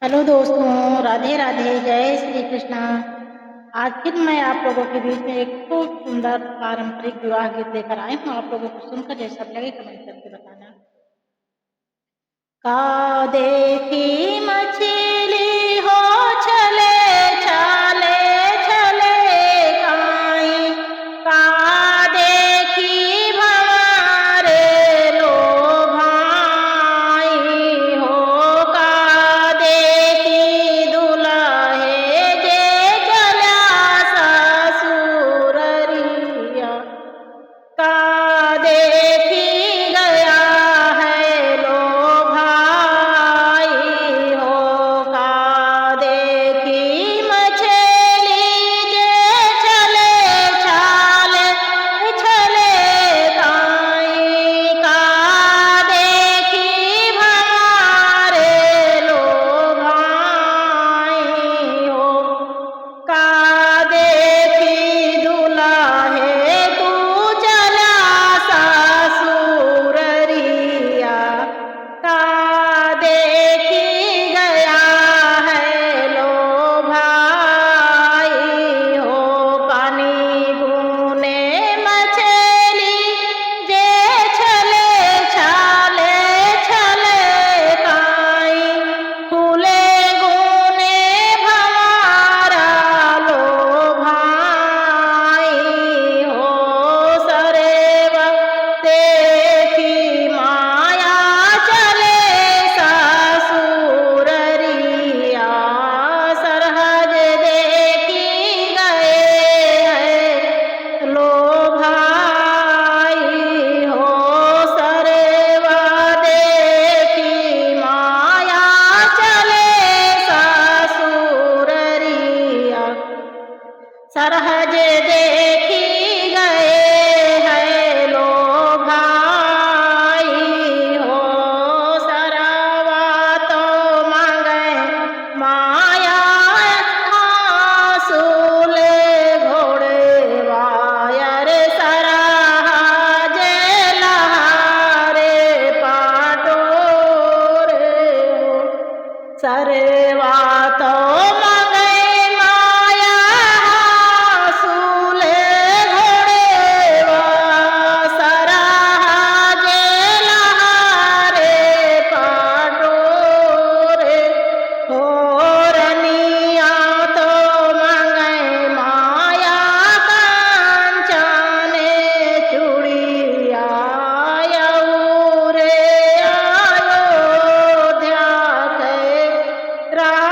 Hello दोस्तों, राधे राधे, जय श्री कृष्णा। आज फिर मैं आप लोगों के बीच में एक खूब सुंदर पारंपरिक विवाह गीत लेकर आई हूँ। आप लोगों को सुनकर जैसा भी लगे कमेंट करके बताना। का देखी मछली हो चले चले चले काई, का देखी भंवरे लो भाई हो, का देखी दुल्हे जे चला ससुररिया, का देखी गया है लो भाई हो, का देखी मछली जे चले छाले छले काई, का देखी भंवरे लो भाई हो, का देखी दुल्हे तू चला ससुररिया, का देखी गया है लो भाई हो। पानी गुने मछली जे छले छाले छले काई, फूले गुने भंवरा लो भाई हो, सरेव देखी माया चले ससुररिया, सरहज देखी गए हैं लो भाई हो, सरेवा देखी माया चले ससुररिया, सरहज देखी गए हैं लो भाई हो, सरवा तो मांगे माया आंसुले घोड़े वायर, सरहज लहारे पाटोरे हो, सरवा तो मांगे माया आंसुले घोड़े वा, सरहज लहारे पाटोरे हो, रनिया तो मांगे माया कांचने चूड़िया, यऊरे अयोध्या के राजा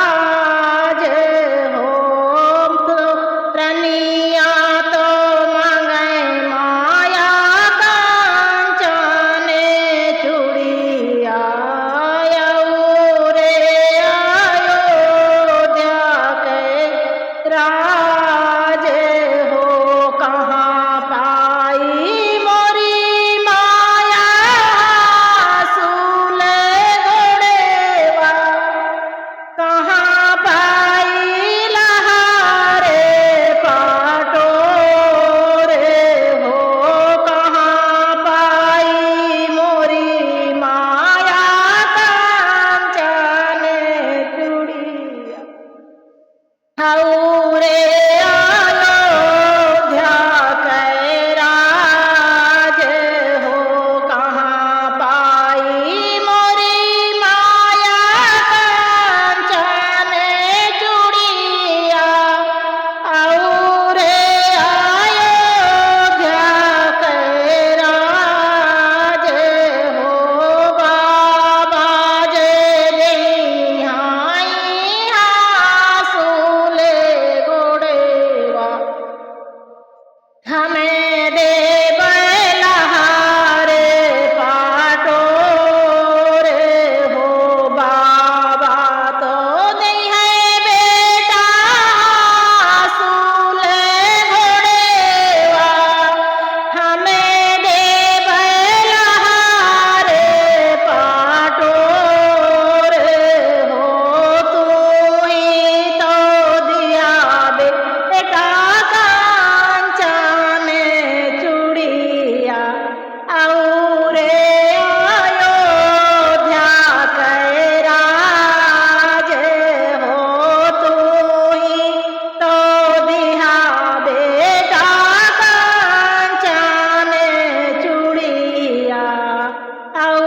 ताऊ